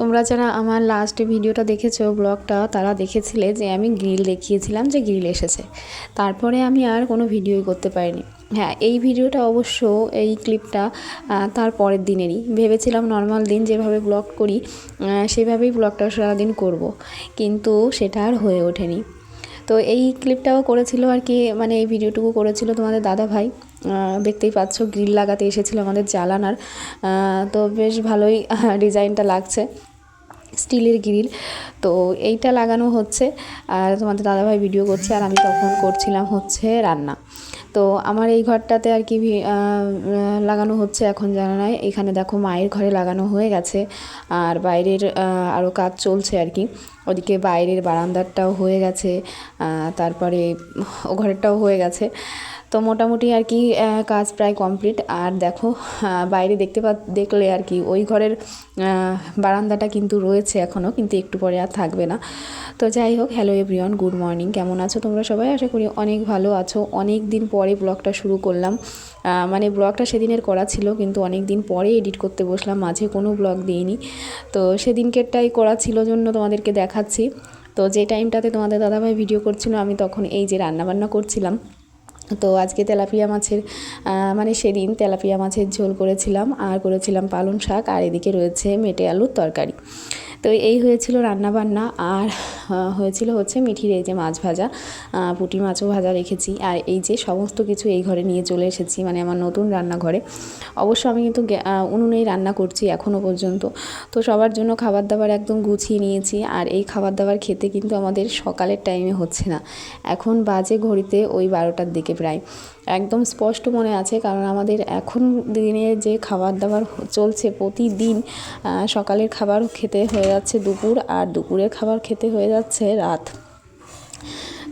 তোমরা যারা আমার লাস্ট ভিডিওটা দেখেছো ব্লগটা, তারা দেখেছিলে যে আমি গ্রিল দেখিয়েছিলাম যে গ্রিল এসেছে। তারপরে আমি আর কোনো ভিডিওই করতে পারিনি। হ্যাঁ, এই ভিডিওটা অবশ্য এই ক্লিপটা তার পরের দিনেরই। ভেবেছিলাম নর্মাল দিন যেভাবে ব্লগ করি সেভাবেই ব্লগটা সারাদিন করব, কিন্তু সেটা আর হয়ে ওঠেনি। তো এই ক্লিপটাও করেছিল আর কি, মানে এই ভিডিওটুকু করেছিল তোমাদের দাদা ভাই। দেখতেই পাচ্ছ গ্রিল লাগাতে এসেছিল আমাদের জালানার। তো বেশ ভালোই ডিজাইনটা লাগছে, স্টিলের গ্রিল। তো এইটা লাগানো হচ্ছে আর তোমাদের দাদাভাই ভিডিও করছে, আর আমি তখন করছিলাম হচ্ছে রান্না। তো আমার এই ঘরটাতে আর কি লাগানো হচ্ছে এখন জানালায়। এখানে দেখো মায়ের ঘরে লাগানো হয়ে গেছে, আর বাইরের আরও কাজ চলছে আর কি। ওদিকে বাইরের বারান্দারটাও হয়ে গেছে, তারপরে ও ঘরেরটাও হয়ে গেছে। তো মোটামুটি আর কি কাজ প্রায় কমপ্লিট। আর দেখো বাইরে দেখলে আর কি ওই ঘরের বারান্দাটা কিন্তু রয়েছে এখনও, কিন্তু একটু পরে আর থাকবে না। তো যাই হোক, হ্যালো এভরিওয়ান, গুড মর্নিং। কেমন আছো তোমরা সবাই? আশা করি অনেক ভালো আছো। অনেক দিন পরে ব্লগটা শুরু করলাম। মানে ব্লগটা সেদিনের করা ছিল, কিন্তু অনেক দিন পরে এডিট করতে বসলাম, মাঝে কোনো ব্লগ দিইনি। তো সেদিনকেরটাই করা ছিল জন্য তোমাদেরকে দেখাচ্ছি। তো যে টাইমটাতে তোমাদের দাদাভাই ভিডিও করছিল, আমি তখন এই যে রান্নাবান্না করছিলাম। তো আজকে তেলাপিয়া মাছের মানে সেদিন তেলাপিয়া মাছের ঝোল করেছিলাম, আর করেছিলাম পালং শাক, আর এদিকে রয়েছে মেটে আলুর তরকারি। তো এই হয়েছিল রান্নাবান্না। আর হয়েছিল হচ্ছে মিঠির এই যে মাছ ভাজা, পুঁটি মাছও ভাজা রেখেছি। আর এই যে সমস্ত কিছু এই ঘরে নিয়ে চলে এসেছি, মানে আমার নতুন রান্নাঘরে। অবশ্য আমি কিন্তু উনুনেই রান্না করছি এখনও পর্যন্ত। তো সবার জন্য খাবার দাবার একদম গুছিয়ে নিয়েছি। আর এই খাবার দাবার খেতে কিন্তু আমাদের সকালের টাইমে হচ্ছে না, এখন বাজে ঘড়িতে ওই 12টার দিকে প্রায়। একদম স্পষ্ট মনে আছে, কারণ আমাদের এখন দিনে যে খাবার দাবার চলছে প্রতিদিন, সকালের খাবার খেতে হয়ে যাচ্ছে দুপুর, আর দুপুরের খাবার খেতে হয়ে যাচ্ছে রাত।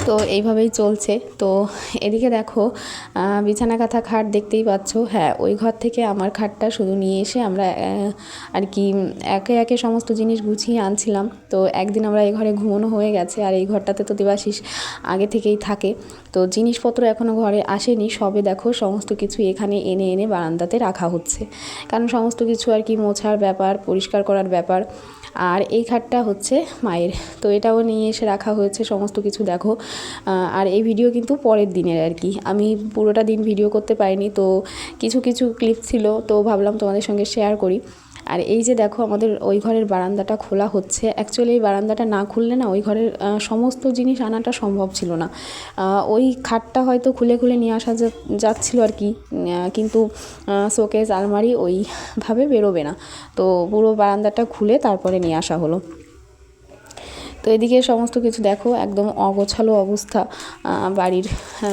তো এইভাবেই চলছে। তো এদিকে দেখো বিছানা কাঁথা খাট দেখতেই পাচ্ছ। হ্যাঁ, ওই ঘর থেকে আমার খাটটা শুধু নিয়ে এসে আমরা আর কি একে একে সমস্ত জিনিস গুছিয়ে আনছিলাম। তো একদিন আমরা এই ঘরে ঘুমানো হয়ে গেছে, আর এই ঘরটাতে তো দেবাশিস আগে থেকেই থাকে। তো জিনিসপত্র এখনও ঘরে আসেনি, সবে দেখো সমস্ত কিছু এখানে এনে এনে বারান্দাতে রাখা হচ্ছে, কারণ সমস্ত কিছু আর কি মোছার ব্যাপার, পরিষ্কার করার ব্যাপার। আর এই খাটটা হচ্ছে মায়ের, তো এটাও নিয়ে এসে রাখা হয়েছে সমস্ত কিছু দেখো। আর এই ভিডিও কিন্তু পরের দিনের আর কি, আমি পুরোটা দিন ভিডিও করতে পারিনি। তো কিছু কিছু ক্লিপ ছিল, তো ভাবলাম তোমাদের সঙ্গে শেয়ার করি। আর এই যে দেখো আমাদের ওই ঘরের বারান্দাটা খোলা হচ্ছে। অ্যাকচুয়ালি এই বারান্দাটা না খুললে না ওই ঘরের সমস্ত জিনিস আনাটা সম্ভব ছিল না। ওই খাটটা হয়তো খুলে খুলে নিয়ে আসা যাচ্ছিলো আর কি, কিন্তু শোকেস আলমারি ওইভাবে বেরোবে না। তো পুরো বারান্দাটা খুলে তারপরে নিয়ে আসা হলো। তো এদিকে সমস্ত কিছু দেখো একদম অগোছালো অবস্থা বাড়ির।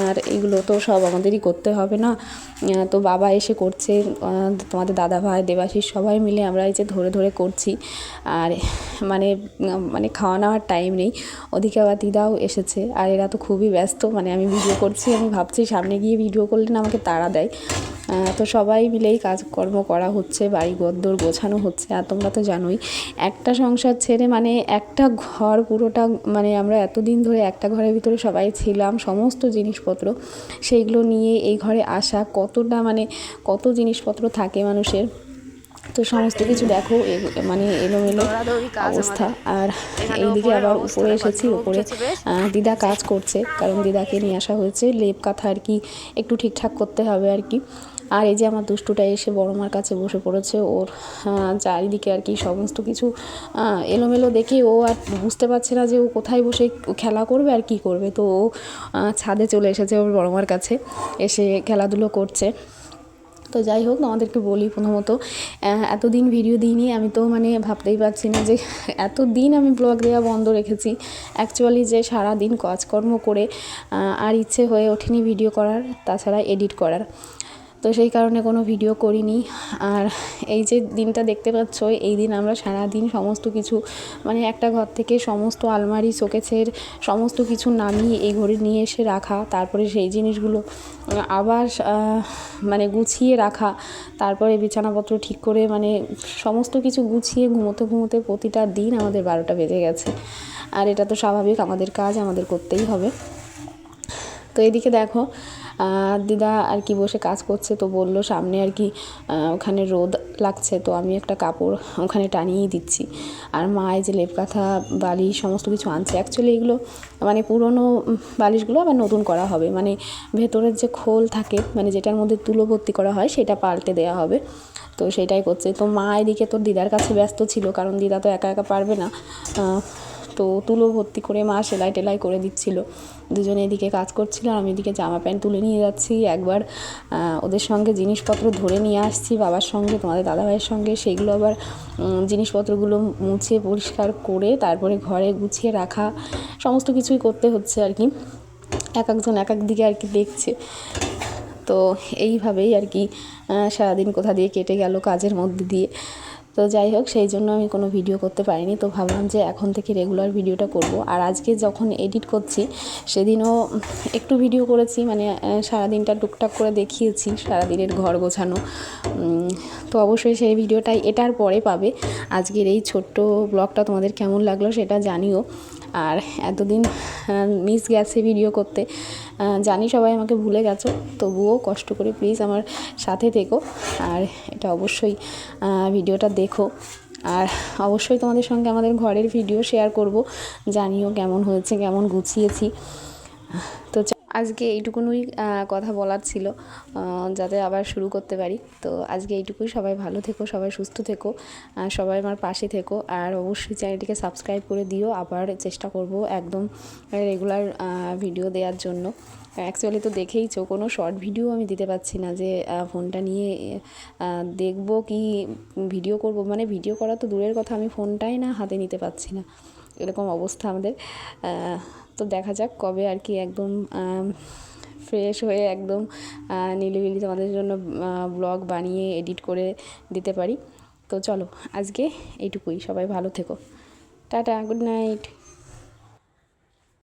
আর এগুলো তো সব আমাদেরই করতে হবে না, তো বাবা এসে করছে, তোমাদের দাদা ভাই দেবাশিস সবাই মিলে আমরা এই যে ধরে ধরে করছি। আর মানে মানে খাওয়া নেওয়ার টাইম নেই। ওদিকে আবার দিদাও এসেছে, আর এরা তো খুবই ব্যস্ত। মানে আমি ভিডিও করছি, আমি ভাবছি সামনে গিয়ে ভিডিও করলে না আমাকে তাড়া দেয়। তো সবাই মিলেই কাজকর্ম করা হচ্ছে, বাড়ি ঘরদোর গোছানো হচ্ছে। আর তোমরা তো জানোই একটা সংসার ছেড়ে, মানে একটা ঘর পুরোটা, মানে আমরা এতদিন ধরে একটা ঘরের ভিতরে সবাই ছিলাম, সমস্ত জিনিসপত্র সেইগুলো নিয়ে এই ঘরে আসা কতটা, মানে কত জিনিসপত্র থাকে মানুষের। তো সমস্ত কিছু দেখো মানে এলোমেলো অবস্থা। আর এইদিকে আবার উপরে এসেছি, উপরে দিদা কাজ করছে, কারণ দিদাকে নিয়ে আসা হয়েছে লেপ কাঁথা আর কি একটু ঠিকঠাক করতে হবে আর কি। আর এই যে আমার দুষ্টুটা এসে বড় মার কাছে বসে পড়েছে, ওর চারিদিকে আর কি সমস্ত কিছু এলোমেলো দেখে ও আর বুঝতে পারছে না যে ও কোথায় বসে খেলা করবে আর কি করবে। তো ও ছাদে চলে এসেছে ওর বড় মার কাছে, এসে খেলাধুলো করছে। তো যাই হোক, তোমাদেরকে বলি প্রথমত, এতদিন ভিডিও দিইনি, আমি তো মানে ভাবতেই পারছি না যে এতদিন আমি ব্লগ দেওয়া বন্ধ রেখেছি। অ্যাকচুয়ালি যে সারাদিন কাজকর্ম করে আর ইচ্ছে হয়ে ওঠেনি ভিডিও করার, তাছাড়া এডিট করার। তো সেই কারণে কোনো ভিডিও করিনি। আর এই যে দিনটা দেখতে পাচ্ছ, এই দিন আমরা সারাদিন সমস্ত কিছু, মানে একটা ঘর থেকে সমস্ত আলমারি শোকেসের সমস্ত কিছু নামিয়ে এই ঘরে নিয়ে এসে রাখা, তারপরে সেই জিনিসগুলো আবার মানে গুছিয়ে রাখা, তারপরে বিছানাপত্র ঠিক করে, মানে সমস্ত কিছু গুছিয়ে ঘুমোতে ঘুমোতে প্রতিটা দিন আমাদের 12টা বেজে গেছে। আর এটা তো স্বাভাবিক, আমাদের কাজ আমাদের করতেই হবে। তো এদিকে দেখো দিদা আর কি বসে কাজ করছে, তো বললো সামনে আর কি ওখানে রোদ লাগছে, তো আমি একটা কাপড় ওখানে টানিয়েই দিচ্ছি। আর মা এই যে লেপ কাঁথা বালিশ সমস্ত কিছু আনছে। অ্যাকচুয়ালি এগুলো মানে পুরনো বালিশগুলো আবার নতুন করা হবে, মানে ভেতরের যে খোল থাকে মানে যেটার মধ্যে তুলো ভর্তি করা হয় সেটা পাল্টে দেওয়া হবে, তো সেটাই করছে। তো মা এদিকে তোর দিদার কাছে ব্যস্ত ছিল, কারণ দিদা তো একা একা পারবে না, তো তুলো ভর্তি করে মা সেলাই টেলাই করে দিচ্ছিল। দুজনে এদিকে কাজ করছিল, আমি এদিকে জামা প্যান্ট তুলে নিয়ে যাচ্ছি, একবার ওদের সঙ্গে জিনিসপত্র ধরে নিয়ে আসছি বাবার সঙ্গে, তোমাদের দাদাভাইয়ের সঙ্গে, সেইগুলো আবার জিনিসপত্রগুলো মুছে পরিষ্কার করে তারপরে ঘরে গুছিয়ে রাখা সমস্ত কিছুই করতে হচ্ছে আর কি। এক একজন এক এক দিকে আর কি দেখছে। তো এইভাবেই আর কি সারাদিন কোথা দিয়ে কেটে গেল কাজের মধ্যে দিয়ে। তো যাই হোক, সেই জন্য আমি কোনো ভিডিও করতে পারিনি, তো ভাবলাম যে এখন থেকে রেগুলার ভিডিওটা করব। আর আজকে যখন এডিট করছি সেদিনও একটু ভিডিও করেছি, মানে সারাদিনটা টুকটাক করে দেখিয়েছি সারাদিনের ঘর গোছানো। তো অবশ্যই সেই ভিডিওটাই এটার পরে পাবে। আজকের এই ছোট্ট ব্লগটা তোমাদের কেমন লাগলো সেটা জানিও। আর এতদিন মিস গেছে ভিডিও করতে, জানি সবাই আমাকে ভুলে গেছো, তবুও কষ্ট করে প্লিজ আমার সাথে থেকো, আর এটা অবশ্যই ভিডিওটা দেখো। আর অবশ্যই তোমাদের সঙ্গে আমাদের ঘরের ভিডিও শেয়ার করব, জানিও কেমন হয়েছে, কেমন গুছিয়েছি। তো আজকে এইটুকুনই কথা বলার ছিল, যাতে আবার শুরু করতে পারি। তো আজকে এইটুকুই, সবাই ভালো থেকো, সবাই সুস্থ থেকো, সবাই আমার পাশে থেকো, আর অবশ্যই চ্যানেলটিকে সাবস্ক্রাইব করে দিও। আবার চেষ্টা করব একদম রেগুলার ভিডিও দেওয়ার জন্য। অ্যাকচুয়ালি তো দেখেইছো কোনো শর্ট ভিডিও আমি দিতে পারছি না, যে ফোনটা নিয়ে দেখব কি ভিডিও করব, মানে ভিডিও করা তো দূরের কথা, আমি ফোনটাই না হাতে নিতে পারছি না, এরকম অবস্থা আমাদের। তো দেখা যাক কবে আর কি একদম ফ্রেশ হয়ে একদম নিলিবিলি তোমাদের জন্য ব্লগ বানিয়ে এডিট করে দিতে পারি। তো চলো আজকে এইটুকুই, সবাই ভালো থেকো, টাটা, গুড নাইট।